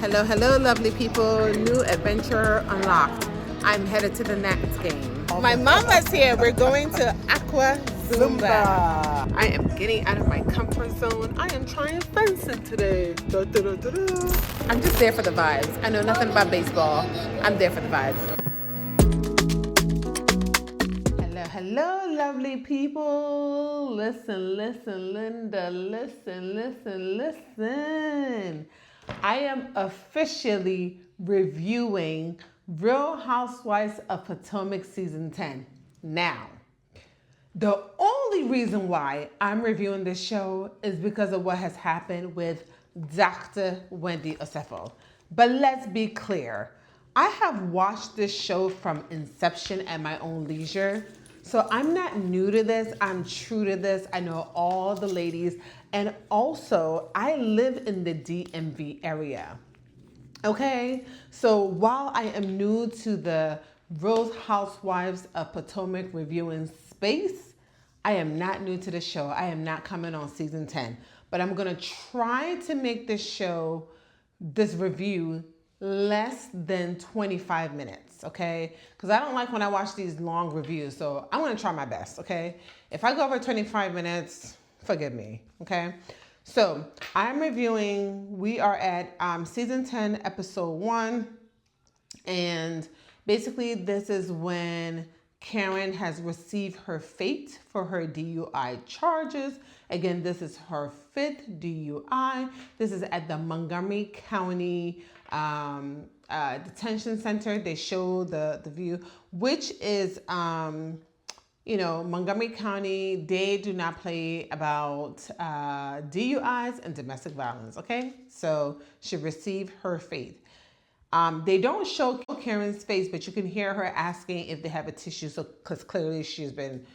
Hello, lovely people. New adventure unlocked. I'm headed to the next game. My mama's here. We're going to Aqua Zumba. I am getting out of my comfort zone. I am trying fencing today. I'm just there for the vibes. I know nothing about baseball. I'm there for the vibes. Hello, lovely people. Listen, Linda. Listen. I am officially reviewing Real Housewives of Potomac Season 10. Now, the only reason why I'm reviewing this show is because of what has happened with Dr. Wendy Osefo. But let's be clear. I have watched this show from inception at my own leisure. So I'm not new to this. I'm true to this. I know all the ladies. And also, I live in the DMV area. Okay? So while I am new to the Real Housewives of Potomac reviewing space, I am not new to the show. I am not coming on season 10. But I'm going to try to make this review less than 25 minutes, okay? Because I don't like when I watch these long reviews, so I'm gonna try my best, okay? If I go over 25 minutes, forgive me, okay? So I'm reviewing, we are at season 10, episode 1, and basically this is when Karen has received her fate for her DUI charges. Again, this is her 5th DUI. This is at the Montgomery County detention center. They show the view, which is, Montgomery County, they do not play about DUIs and domestic violence, okay? So she received her fate. They don't show Karen's face, but you can hear her asking if they have a tissue, so because clearly she's been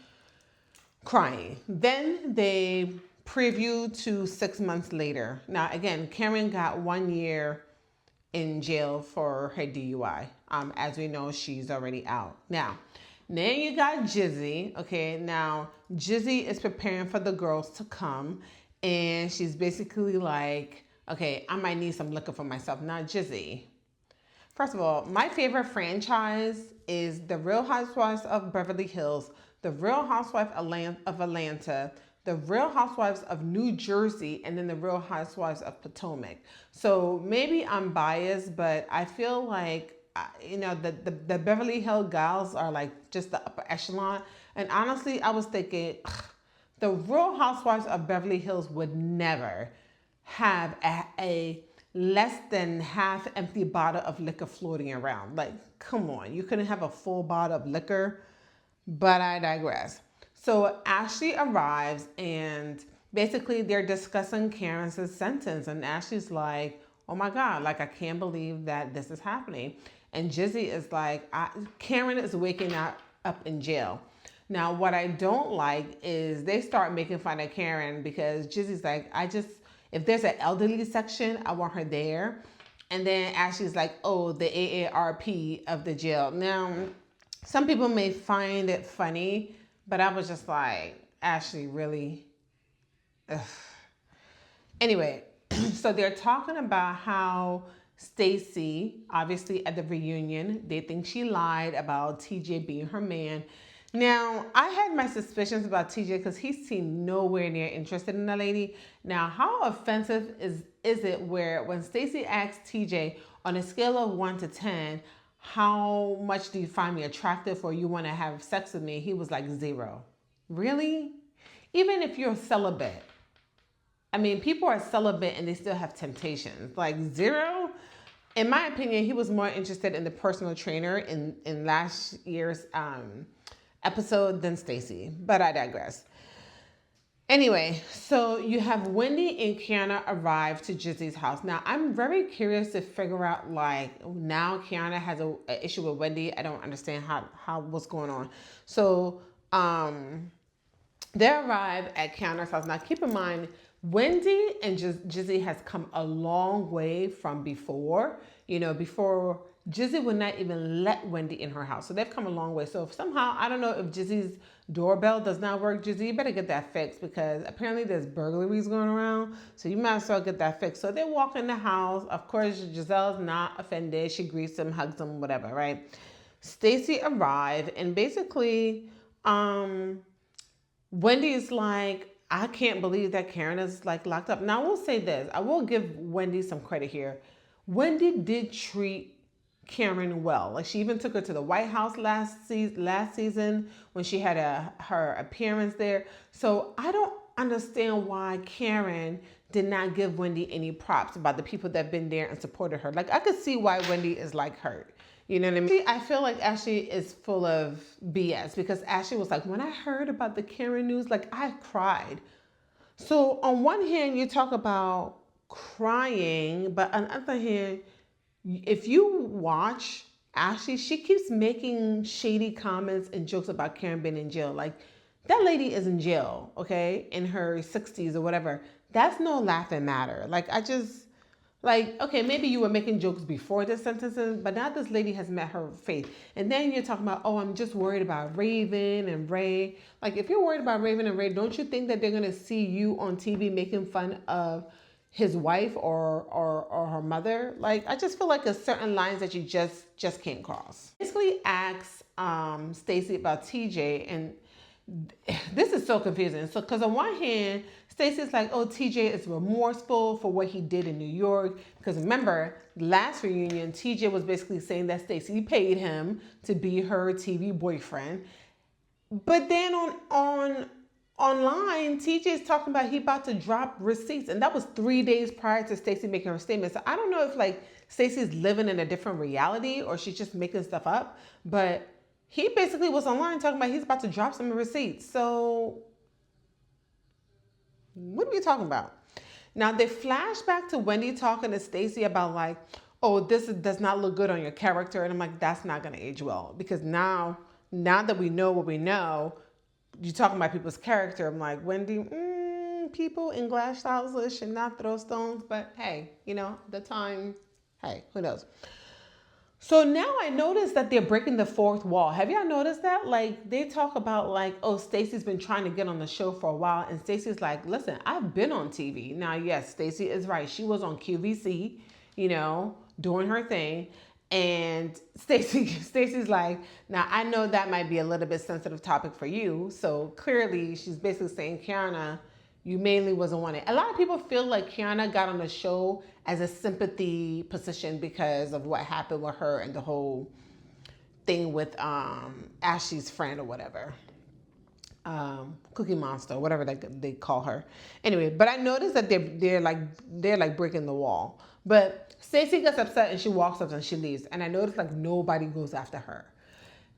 crying. Then they preview to 6 months later. Now, again, Karen got 1 year in jail for her DUI. As we know, she's already out. Now you got Jizzy. Okay, now Jizzy is preparing for the girls to come, and she's basically like, okay, I might need some liquor for myself. Now, Jizzy, first of all, my favorite franchise is the Real Housewives of Beverly Hills, the Real Housewives of Atlanta, the Real Housewives of New Jersey, and then the Real Housewives of Potomac. So maybe I'm biased, but I feel like, the Beverly Hills gals are like just the upper echelon. And honestly, I was thinking, the Real Housewives of Beverly Hills would never have a less than half empty bottle of liquor floating around. Like, come on, you couldn't have a full bottle of liquor, but I digress. So Ashley arrives, and basically they're discussing Karen's sentence, and Ashley's like, oh my God, like I can't believe that this is happening. And Jizzy is like, Karen is waking up in jail. Now, what I don't like is they start making fun of Karen because Jizzy's like, if there's an elderly section, I want her there. And then Ashley's like, oh, the AARP of the jail. Now, some people may find it funny, but I was just like, Ashley, really? Ugh. Anyway, so they're talking about how Stacey, obviously at the reunion, they think she lied about TJ being her man. Now, I had my suspicions about TJ because he seemed nowhere near interested in the lady. Now, how offensive is it where when Stacey asked TJ on a scale of 1 to 10, how much do you find me attractive or you want to have sex with me? He was like 0. Really? Even if you're celibate. I mean, people are celibate and they still have temptations. Like 0? In my opinion, he was more interested in the personal trainer in last year's episode than Stacey, but I digress. Anyway, so you have Wendy and Keiarna arrive to Jizzy's house. Now, I'm very curious to figure out, like, now Keiarna has an issue with Wendy. I don't understand what's going on. So they arrive at Keiarna's house. Now, keep in mind, Wendy and Jizzy has come a long way from before. Before Jizzy would not even let Wendy in her house. So they've come a long way. So if somehow, I don't know if Jizzy's doorbell does not work, Jizzy, you better get that fixed because apparently there's burglaries going around. So you might as well get that fixed. So they walk in the house. Of course, Gizelle's not offended. She greets him, hugs him, whatever, right? Stacey arrived and basically, Wendy is like, I can't believe that Karen is like locked up. Now I will say this. I will give Wendy some credit here. Wendy did treat Karen well. Like she even took her to the White House last season when she had her appearance there. So I don't understand why Karen did not give Wendy any props about the people that have been there and supported her. Like I could see why Wendy is like hurt. You know what I mean? I feel like Ashley is full of BS because Ashley was like, when I heard about the Karen news, like I cried. So on one hand, you talk about crying, but on the other hand, if you watch Ashley, she keeps making shady comments and jokes about Karen being in jail. Like that lady is in jail, okay, in her 60s or whatever. That's no laughing matter. Okay, maybe you were making jokes before this sentencing, but now this lady has met her fate. And then you're talking about, oh, I'm just worried about Raven and Ray. Like, if you're worried about Raven and Ray, don't you think that they're going to see you on TV making fun of his wife or her mother? Like, I just feel like there's certain lines that you just can't cross. Basically asks Stacey about TJ, and this is so confusing. So, because on one hand, Stacey's like, oh, TJ is remorseful for what he did in New York. Because remember, last reunion, TJ was basically saying that Stacey paid him to be her TV boyfriend. But then online, TJ's talking about he about to drop receipts. And that was 3 days prior to Stacey making her statement. So I don't know if like Stacey's living in a different reality or she's just making stuff up. But he basically was online talking about he's about to drop some receipts. So what are we talking about? Now they flash back to Wendy talking to Stacey about like, oh, this does not look good on your character. And I'm like, that's not going to age well. Because now that we know what we know, you're talking about people's character. I'm like, Wendy, people in glass houses should not throw stones. But hey, the time, hey, who knows? So now I noticed that they're breaking the fourth wall. Have y'all noticed that? Like they talk about like, oh, Stacey's been trying to get on the show for a while. And Stacey's like, listen, I've been on TV. Now, yes, Stacey is right. She was on QVC, doing her thing. And Stacey's like, now I know that might be a little bit sensitive topic for you. So clearly she's basically saying, Keiarna, you mainly wasn't wanted. A lot of people feel like Keiarna got on the show as a sympathy position because of what happened with her and the whole thing with Ashley's friend or whatever. Cookie Monster, whatever they call her. Anyway, but I noticed that they're like breaking the wall. But Stacey gets upset and she walks up and she leaves. And I noticed like nobody goes after her.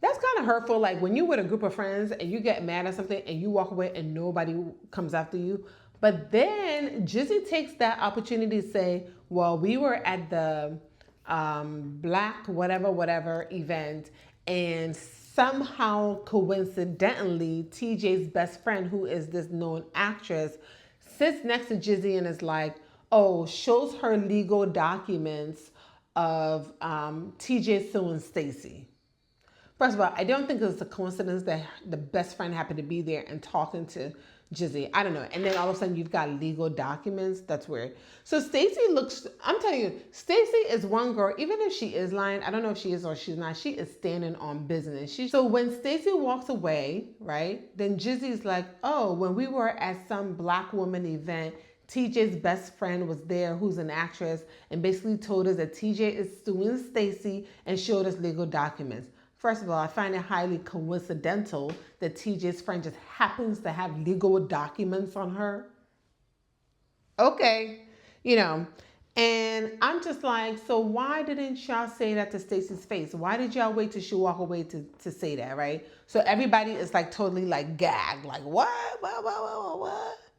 That's kind of hurtful. Like when you're with a group of friends and you get mad at something and you walk away and nobody comes after you. But then Jizzy takes that opportunity to say, well, we were at the Black whatever event and somehow coincidentally TJ's best friend, who is this known actress, sits next to Jizzy and is like, oh, shows her legal documents of TJ suing Stacey. First of all, I don't think it's a coincidence that the best friend happened to be there and talking to Jizzy. I don't know. And then all of a sudden you've got legal documents. That's weird. So Stacey I'm telling you, Stacey is one girl, even if she is lying, I don't know if she is or she's not, she is standing on business. So when Stacey walks away, right, then Jizzy's like, oh, when we were at some Black woman event, TJ's best friend was there, who's an actress, and basically told us that TJ is suing Stacey and showed us legal documents. First of all, I find it highly coincidental that TJ's friend just happens to have legal documents on her. Okay, and I'm just like, so why didn't y'all say that to Stacey's face? Why did y'all wait till she walk away to say that, right? So everybody is like totally like gagged, like what?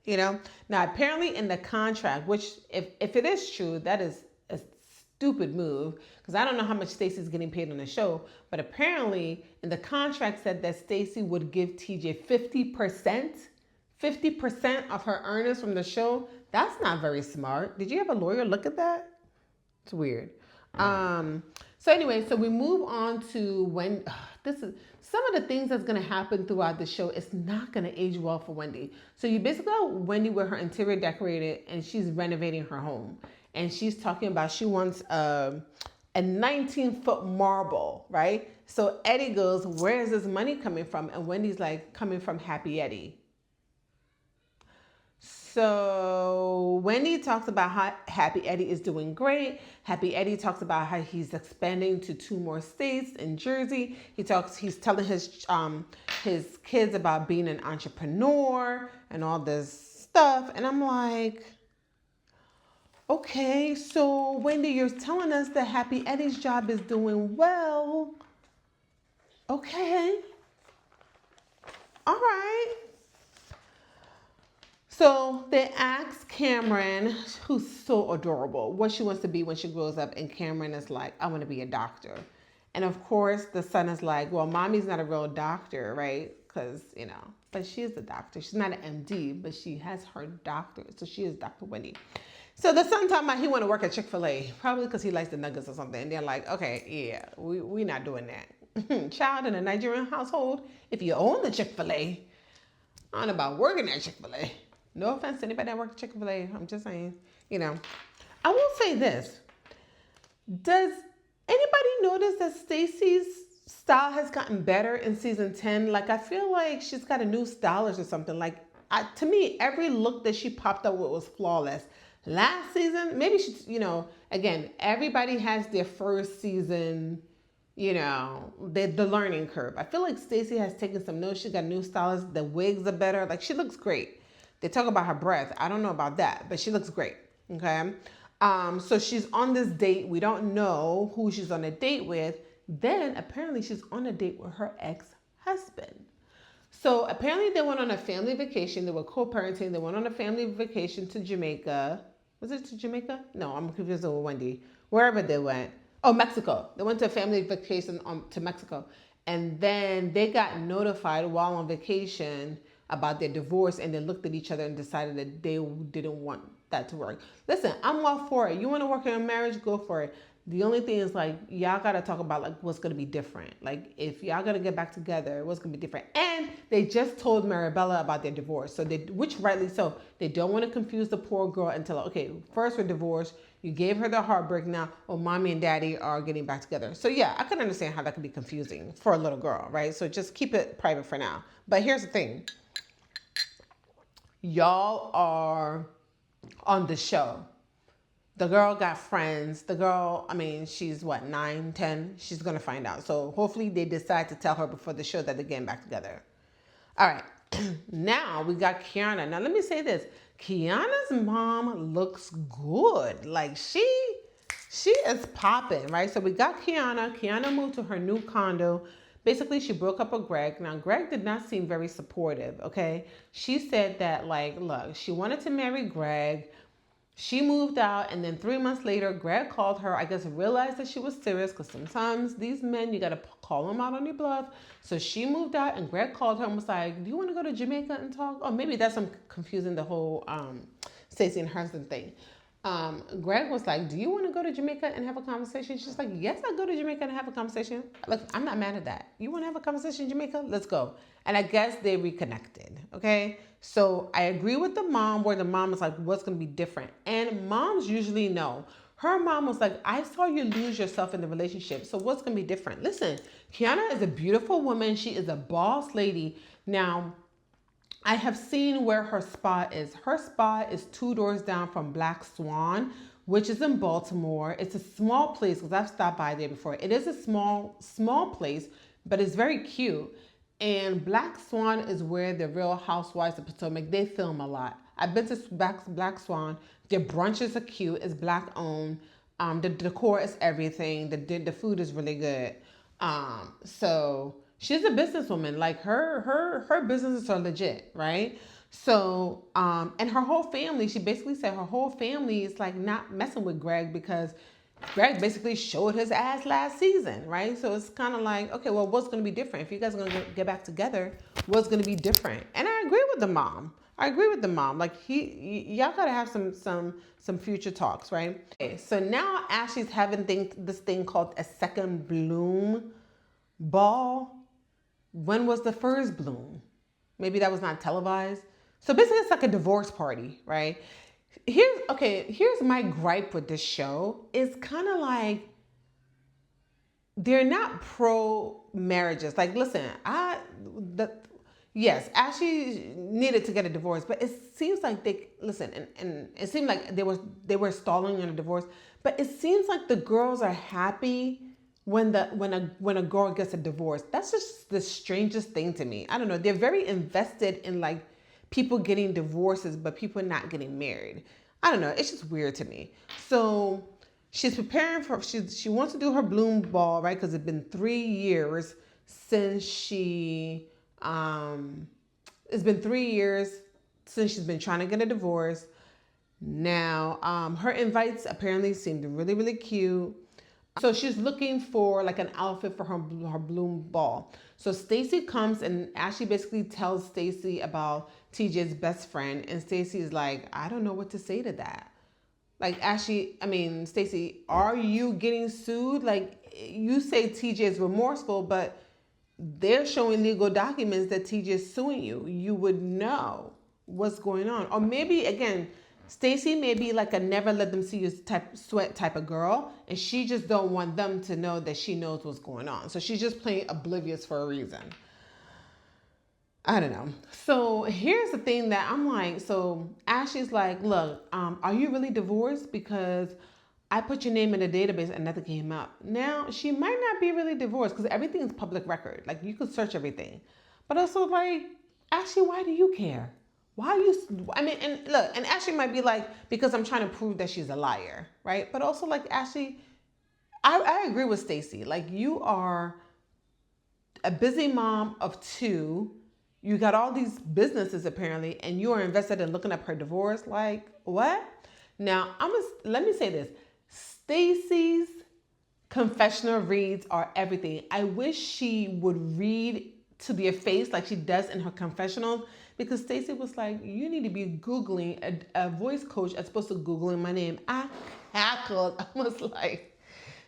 Now apparently in the contract, which if it is true, that is a stupid move because I don't know how much Stacey's getting paid on the show, but apparently in the contract said that Stacey would give TJ 50% of her earnings from the show. That's not very smart. Did you have a lawyer look at that? It's weird. So anyway, so we move on to when this is some of the things that's gonna happen throughout the show. It's not gonna age well for Wendy. So you basically got Wendy with her interior decorated, and she's renovating her home, and she's talking about she wants a 19-foot marble, right? So Eddie goes, "Where is this money coming from?" And Wendy's like, "Coming from Happy Eddie." So Wendy talks about how Happy Eddie is doing great. Happy Eddie talks about how he's expanding to 2 more states in Jersey. He's telling his kids about being an entrepreneur and all this stuff. And I'm like, okay, so Wendy, you're telling us that Happy Eddie's job is doing well. Okay. All right. So they ask Cameron, who's so adorable, what she wants to be when she grows up. And Cameron is like, "I want to be a doctor." And of course, the son is like, "Well, mommy's not a real doctor, right? Because, but she is a doctor. She's not an MD, but she has her doctorate. So she is Dr. Wendy." So the son talking about he want to work at Chick-fil-A, probably because he likes the nuggets or something. And they're like, "Okay, yeah, we not doing that." Child in a Nigerian household, if you own the Chick-fil-A, I don't know about working at Chick-fil-A. No offense to anybody that works at Chick-fil-A. I'm just saying, I will say this. Does anybody notice that Stacey's style has gotten better in season 10? Like, I feel like she's got a new stylist or something. Like, to me, every look that she popped up with was flawless. Last season, maybe she's, again, everybody has their first season, the learning curve. I feel like Stacey has taken some notes. She got new stylists. The wigs are better. Like, she looks great. They talk about her breath. I don't know about that, but she looks great. Okay. So she's on this date. We don't know who she's on a date with. Then apparently she's on a date with her ex-husband. So apparently they went on a family vacation. They were co-parenting. They went on a family vacation to Jamaica. Was it to Jamaica? No, I'm confused with Wendy. Wherever they went. Oh, Mexico. They went to a family vacation to Mexico. And then they got notified while on vacation about their divorce, and they looked at each other and decided that they didn't want that to work. Listen, I'm all for it. You want to work in a marriage, go for it. The only thing is, like, y'all got to talk about, like, what's going to be different. Like, if y'all going to get back together, what's going to be different? And they just told Maribella about their divorce. So which rightly so. They don't want to confuse the poor girl until, okay, first we're divorced. You gave her the heartbreak now. Oh, mommy and daddy are getting back together. So yeah, I can understand how that could be confusing for a little girl, right? So just keep it private for now. But here's the thing. Y'all are on the show. The girl got friends. The girl, she's what, 9, 10? She's going to find out. So hopefully they decide to tell her before the show that they're getting back together. All right. Now we got Keiarna. Now let me say this. Keiarna's mom looks good. Like she is popping, right? So we got Keiarna. Keiarna moved to her new condo. Basically, she broke up with Greg. Now, Greg did not seem very supportive, okay? She said that, like, look, she wanted to marry Greg. She moved out, and then 3 months later, Greg called her, I guess realized that she was serious, because sometimes these men, you got to call them out on your bluff. So she moved out, and Greg called her and was like, "Do you want to go to Jamaica and talk?" Or maybe that's some confusing the whole Stacey and husband thing. Greg was like, "Do you want to go to Jamaica and have a conversation?" She's like, "Yes, I'll go to Jamaica and have a conversation." Look, I'm not mad at that. You want to have a conversation in Jamaica? Let's go. And I guess they reconnected. Okay. So I agree with the mom, where the mom is like, what's going to be different? And moms usually know. Her mom was like, "I saw you lose yourself in the relationship. So what's going to be different?" Listen, Keiarna is a beautiful woman. She is a boss lady. Now, I have seen where her spa is. Her spa is 2 doors down from Black Swan, which is in Baltimore. It's a small place, because I've stopped by there before. It is a small place, but it's very cute. And Black Swan is where the Real Housewives of Potomac, they film a lot. I've been to Black Swan. Their brunches are cute. It's Black owned. The decor is everything. The food is really good. So she's a businesswoman. Like her businesses are legit, right? So, and her whole family, she basically said her whole family is like not messing with Greg, because Greg basically showed his ass last season, right? So it's kind of like, okay, well, what's going to be different? If you guys are going to get back together, what's going to be different? And I agree with the mom. I agree with the mom. Like y'all gotta have some future talks, right? Okay, so now Ashley's having this thing called a second bloom ball. When was the first bloom? Maybe that was not televised. So basically, it's like a divorce party, right? Here's my gripe with this show. It's kind of like they're not pro marriages. Like, listen, yes, Ashley needed to get a divorce, but it seems like and it seemed like they were stalling on a divorce, but it seems like the girls are happy when a girl gets a divorce. That's just the strangest thing to me. I don't know. They're very invested in like people getting divorces, but people not getting married. I don't know. It's just weird to me. So she's preparing she wants to do her bloom ball, right? Because it's been 3 years since it's been 3 years since she's been trying to get a divorce. Now, her invites apparently seemed really, really cute. So she's looking for like an outfit for her bloom ball. So Stacey comes and Ashley basically tells Stacey about TJ's best friend, and Stacey is like, I don't know what to say to that. Like Stacey, are you getting sued? Like, you say TJ is remorseful, but they're showing legal documents that TJ is suing you. You would know what's going on. Or maybe, again, Stacey may be like a never let them see you sweat type of girl, and she just don't want them to know that she knows what's going on. So she's just playing oblivious for a reason. I don't know. So here's the thing that I'm like, so Ashley's like, look, are you really divorced? Because I put your name in a database and nothing came up. Now, she might not be really divorced because everything is public record. Like, you could search everything. But also, like, Ashley, why do you care? Why are you, and look, and Ashley might be like, because I'm trying to prove that she's a liar, right? But also, like, Ashley, I agree with Stacey. Like, you are a busy mom of two. You got all these businesses apparently, and you are invested in looking up her divorce. Like, what? Now, let me say this. Stacey's confessional reads are everything. I wish she would read to their face like she does in her confessionals, because Stacey was like, you need to be Googling a voice coach as opposed to Googling my name. I cackled. I was like,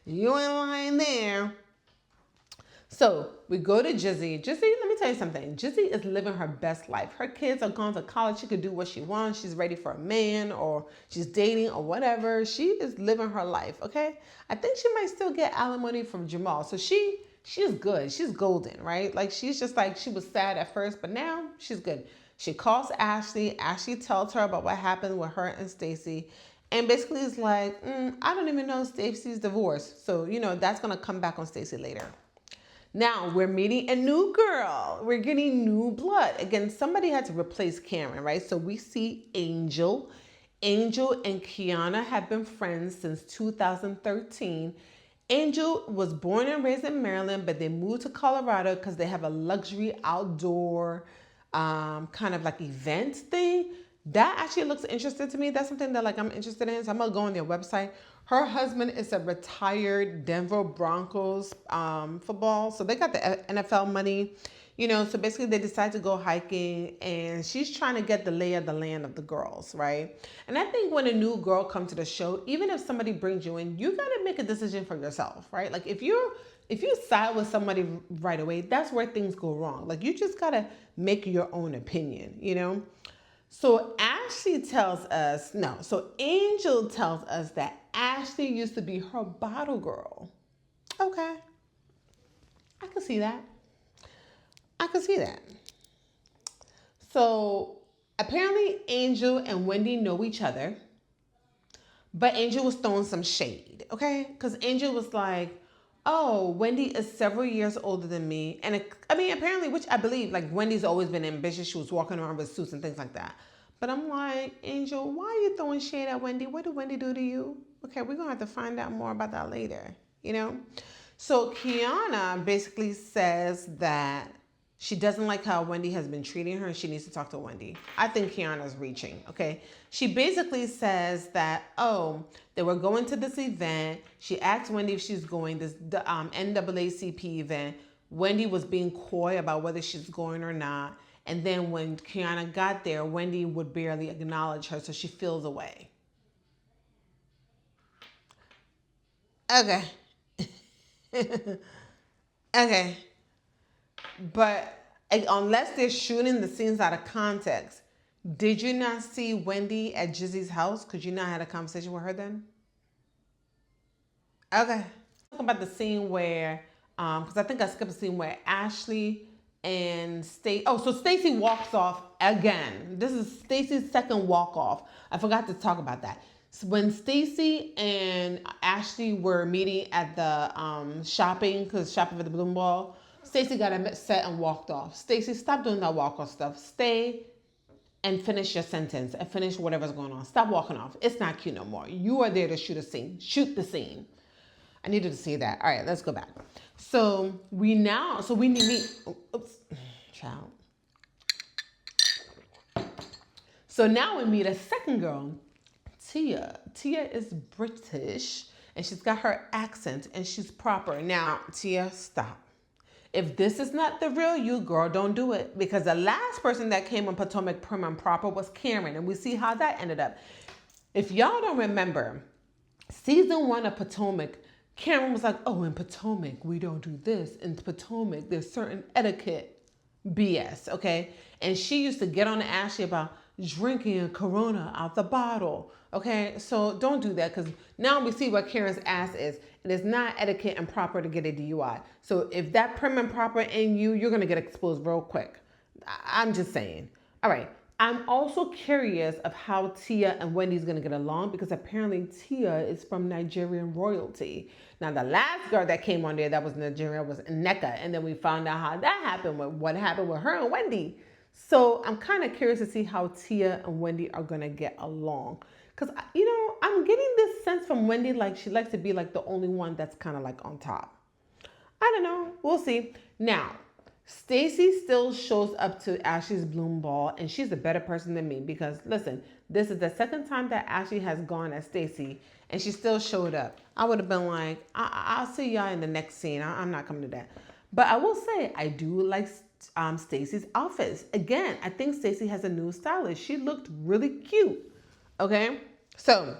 you ain't lying there. So we go to Jizzy. Jizzy, let me tell you something. Jizzy is living her best life. Her kids are gone to college. She could do what she wants. She's ready for a man, or she's dating or whatever. She is living her life, okay? I think she might still get alimony from Jamal. So she's good. She's golden, right? Like, she's just like, she was sad at first, but now she's good. She calls Ashley. Ashley tells her about what happened with her and Stacey. And basically is like, I don't even know Stacey's divorced. So, that's going to come back on Stacey later. Now, we're meeting a new girl. We're getting new blood. Again, somebody had to replace Karen, right? So we see Angel. Angel and Keiarna have been friends since 2013. Angel was born and raised in Maryland, but they moved to Colorado because they have a luxury outdoor kind of like event thing. That actually looks interesting to me. That's something that like I'm interested in. So I'm going to go on their website. Her husband is a retired Denver Broncos football. So they got the NFL money, so basically they decide to go hiking, and she's trying to get the lay of the land of the girls, right? And I think when a new girl comes to the show, even if somebody brings you in, you got to make a decision for yourself, right? Like, if you side with somebody right away, that's where things go wrong. Like, you just got to make your own opinion, So Angel tells us that Ashley used to be her bottle girl. Okay. I can see that. So apparently Angel and Wendy know each other, but Angel was throwing some shade, okay? Because Angel was like, oh, Wendy is several years older than me. And apparently, which I believe, like, Wendy's always been ambitious. She was walking around with suits and things like that. But I'm like, Angel, why are you throwing shade at Wendy? What did Wendy do to you? Okay, we're going to have to find out more about that later, So Keiarna basically says that she doesn't like how Wendy has been treating her, and she needs to talk to Wendy. I think Keiarna's reaching, okay? She basically says that, they were going to this event. She asked Wendy if she's going, the NAACP event. Wendy was being coy about whether she's going or not. And then when Keiarna got there, Wendy would barely acknowledge her, so she feels away. Okay. Okay. But unless they're shooting the scenes out of context, did you not see Wendy at Jizzy's house? Could you not have a conversation with her then? Okay. Talk about the scene where, because I think I skipped a scene where Ashley and so Stacey walks off again. This is Stacey's second walk off. I forgot to talk about that. So when Stacey and Ashley were meeting at the shopping for the Bloom Ball, Stacey got upset and walked off. Stacey, stop doing that walk off stuff. Stay and finish your sentence and finish whatever's going on. Stop walking off. It's not cute no more. You are there to shoot a scene. Shoot the scene. I needed to see that. All right, let's go back. So we meet, oops, child. So now we meet a second girl, Tia. Tia is British and she's got her accent and she's proper. Now, Tia, stop. If this is not the real you, girl, don't do it. Because the last person that came on Potomac prim and proper was Karen, and we see how that ended up. If y'all don't remember, season 1 of Potomac, Karen was like, oh, in Potomac, we don't do this. In Potomac, there's certain etiquette BS, okay? And she used to get on Ashley about drinking a Corona out the bottle, okay? So don't do that, because now we see what Karen's ass is. It is not etiquette and proper to get a DUI. So if that prim and proper in you, you're going to get exposed real quick. I'm just saying. All right. I'm also curious of how Tia and Wendy's going to get along, because apparently Tia is from Nigerian royalty. Now, the last girl that came on there that was Nigerian was Nneka, and then we found out how that happened, what happened with her and Wendy. So I'm kind of curious to see how Tia and Wendy are going to get along. Because, I'm getting this sense from Wendy, like she likes to be like the only one that's kind of like on top. I don't know. We'll see. Now, Stacey still shows up to Ashley's Bloom Ball, and she's a better person than me because, listen, this is the second time that Ashley has gone at Stacey, and she still showed up. I would have been like, I'll see y'all in the next scene. I'm not coming to that. But I will say, I do like Stacey's outfits. Again, I think Stacey has a new stylist. She looked really cute. Okay? So,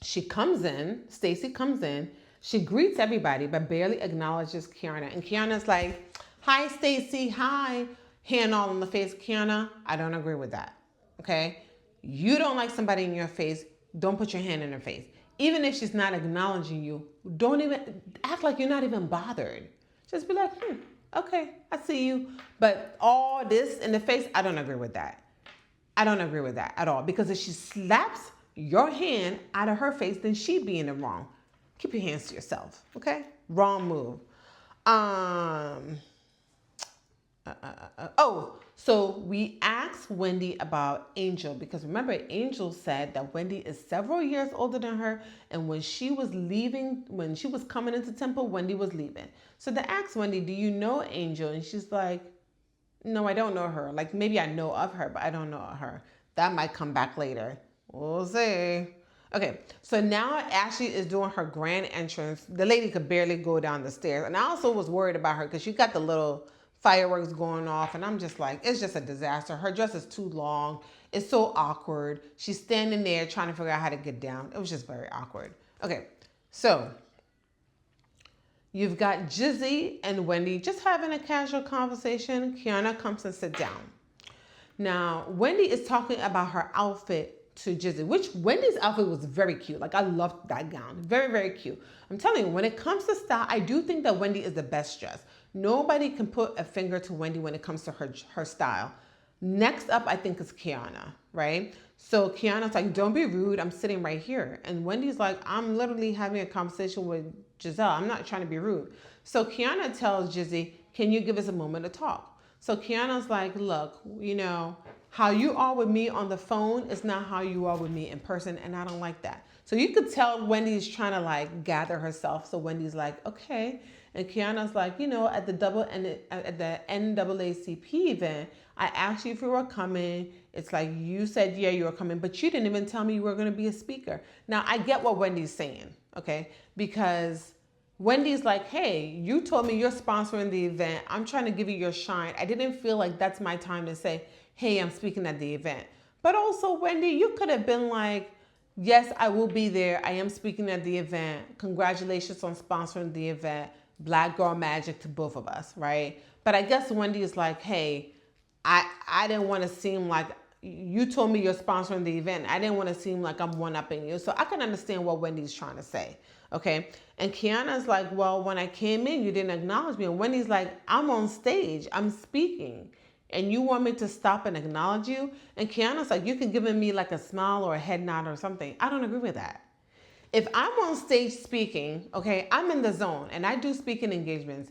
Stacey comes in, she greets everybody, but barely acknowledges Keiarna. And Keiarna's like, hi, Stacey, hi. Hand all in the face. Keiarna, I don't agree with that, okay? You don't like somebody in your face, don't put your hand in her face. Even if she's not acknowledging you, don't even act like you're not even bothered. Just be like, okay, I see you. But all this in the face, I don't agree with that. I don't agree with that at all. Because if she slaps your hand out of her face, then she be in the wrong. Keep your hands to yourself, okay? Wrong move. So we asked Wendy about Angel, because remember, Angel said that Wendy is several years older than her, and when she was coming into Temple, Wendy was leaving. So they asked Wendy, do you know Angel? And she's like, no, I don't know her. Like, maybe I know of her, but I don't know her. That might come back later. We'll see. Okay, so now Ashley is doing her grand entrance. The lady could barely go down the stairs. And I also was worried about her because she got the little fireworks going off. And I'm just like, it's just a disaster. Her dress is too long. It's so awkward. She's standing there trying to figure out how to get down. It was just very awkward. Okay, so you've got Jizzy and Wendy just having a casual conversation. Keiarna comes and sits down. Now, Wendy is talking about her outfit to Jizzy, which Wendy's outfit was very cute. Like, I loved that gown. Very, very cute. I'm telling you, when it comes to style, I do think that Wendy is the best dressed. Nobody can put a finger to Wendy when it comes to her style. Next up, I think, is Keiarna, right? So Keiarna's like, don't be rude. I'm sitting right here. And Wendy's like, I'm literally having a conversation with Gizelle. I'm not trying to be rude. So Keiarna tells Jizzy, can you give us a moment to talk? So Keiarna's like, look, how you are with me on the phone is not how you are with me in person, and I don't like that. So you could tell Wendy's trying to like gather herself. So Wendy's like, okay. And Keiarna's like, at the NAACP event, I asked you if you were coming. It's like, you said, yeah, you were coming, but you didn't even tell me you were going to be a speaker. Now, I get what Wendy's saying, okay? Because Wendy's like, hey, you told me you're sponsoring the event. I'm trying to give you your shine. I didn't feel like that's my time to say, hey, I'm speaking at the event. But also, Wendy, you could have been like, yes, I will be there. I am speaking at the event. Congratulations on sponsoring the event. Black girl magic to both of us, right? But I guess Wendy is like, hey, I didn't want to seem like you told me you're sponsoring the event. I didn't want to seem like I'm one-upping you. So I can understand what Wendy's trying to say. Okay. And Keiarna's like, well, when I came in, you didn't acknowledge me. And Wendy's like, I'm on stage. I'm speaking. And you want me to stop and acknowledge you? And Keiarna's like, you could give me like a smile or a head nod or something. I don't agree with that. If I'm on stage speaking, okay, I'm in the zone and I do speaking engagements.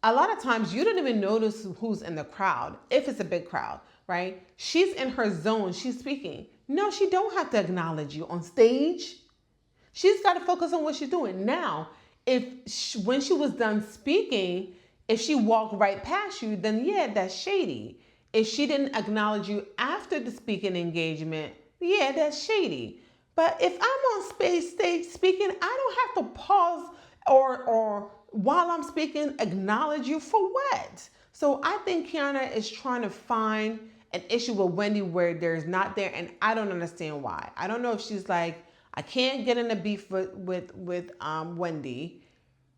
A lot of times you don't even notice who's in the crowd if it's a big crowd, right? She's in her zone. She's speaking. No, she don't have to acknowledge you on stage. She's got to focus on what she's doing. Now, when she was done speaking, if she walked right past you, then yeah, that's shady. If she didn't acknowledge you after the speaking engagement, yeah, that's shady. But if I'm on stage speaking, I don't have to pause or while I'm speaking, acknowledge you for what? So I think Keiarna is trying to find an issue with Wendy where there's not there, and I don't understand why. I don't know if she's like, I can't get in a beef with Wendy.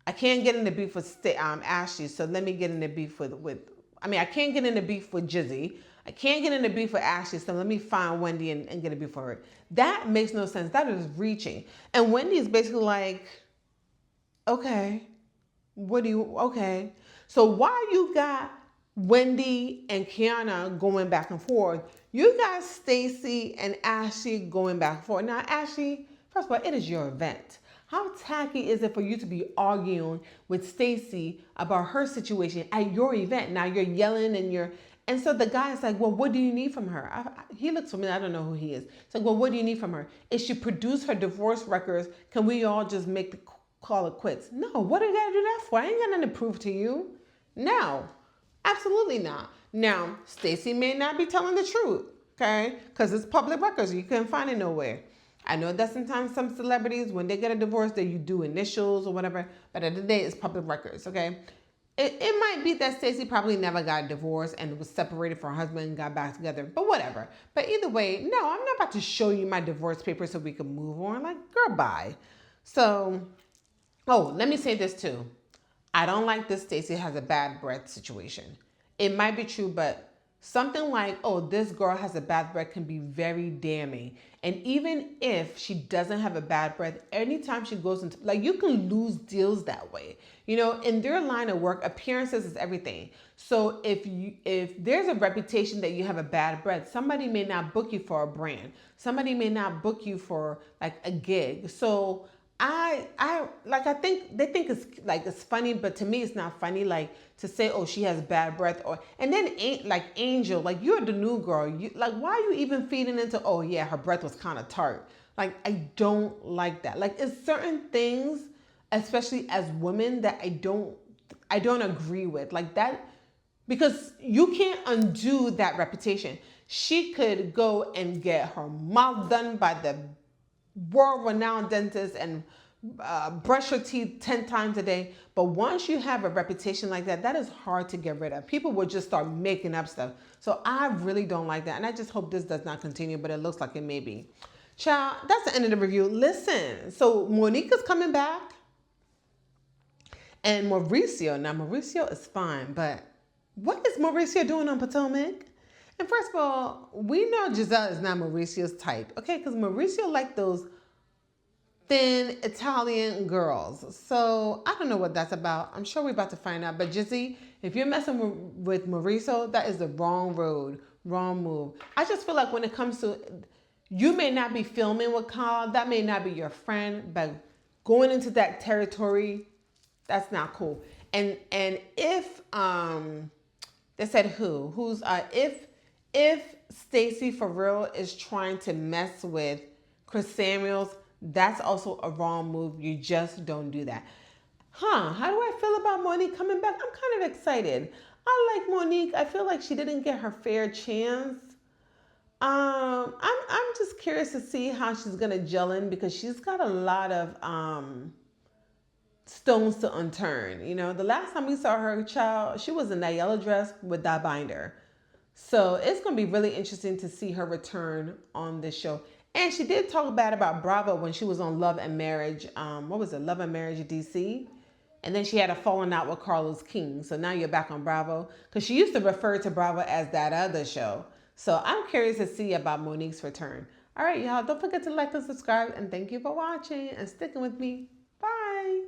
I can't get in the beef with Ashley, so let me get in the beef I can't get in the beef with Jizzy. I can't get in the beef with Ashley, so let me find Wendy and get a beef for her. That makes no sense. That is reaching. And Wendy is basically like, okay, okay. So while you got Wendy and Keiarna going back and forth, you got Stacey and Ashley going back and forth. Now, Ashley, first of all, it is your event. How tacky is it for you to be arguing with Stacey about her situation at your event? Now you're yelling and so the guy's like, well, what do you need from her? He looks for me, I don't know who he is. He's like, well, what do you need from her? If she produce her divorce records, can we all just call it quits? No, what do you gotta do that for? I ain't got nothing to prove to you. No, absolutely not. Now, Stacey may not be telling the truth, okay? Because it's public records, you couldn't find it nowhere. I know that sometimes some celebrities, when they get a divorce, you do initials or whatever, but at the end of the day, it's public records, okay? It might be that Stacey probably never got divorced and was separated from her husband and got back together, but whatever. But either way, no, I'm not about to show you my divorce papers so we can move on. Like, girl, bye. So, let me say this too. I don't like this Stacey has a bad breath situation. It might be true, but something like, this girl has a bad breath can be very damning. And even if she doesn't have a bad breath, anytime she goes into, you can lose deals that way. In their line of work, appearances is everything. So if there's a reputation that you have a bad breath, somebody may not book you for a brand. Somebody may not book you for a gig. So I think they think it's funny, but to me it's not funny. To say, she has bad breath, and then Angel, you're the new girl. Why are you even feeding into? Her breath was kind of tart. I don't like that. It's certain things, especially as women, that I don't agree with. That, because you can't undo that reputation. She could go and get her mouth done by the world-renowned dentist and brush your teeth 10 times a day. But once you have a reputation like that, that is hard to get rid of. People will just start making up stuff. So I really don't like that. And I just hope this does not continue, but it looks like it may be. Child, that's the end of the review. Listen, so Monica's coming back. And Mauricio is fine, but what is Mauricio doing on Potomac? And first of all, we know Gizelle is not Mauricio's type, okay? Because Mauricio liked those thin Italian girls. So I don't know what that's about. I'm sure we're about to find out. But Jizzy, if you're messing with Mauricio, that is the wrong road, wrong move. I just feel like when it comes to, you may not be filming with Kyle, that may not be your friend, but going into that territory, that's not cool. And if they said if Stacey for real is trying to mess with Chris Samuels, that's also a wrong move. You just don't do that. How do I feel about Monique coming back? I'm kind of excited. I like Monique. I feel like she didn't get her fair chance. I'm just curious to see how she's gonna gel in, because she's got a lot of stones to unturned. You know, the last time we saw her child, she was in that yellow dress with that binder. So it's going to be really interesting to see her return on this show. And she did talk bad about Bravo when she was on Love and Marriage. What was it? Love and Marriage DC. And then she had a falling out with Carlos King. So now you're back on Bravo. Because she used to refer to Bravo as that other show. So I'm curious to see about Monique's return. All right, y'all. Don't forget to like and subscribe. And thank you for watching and sticking with me. Bye.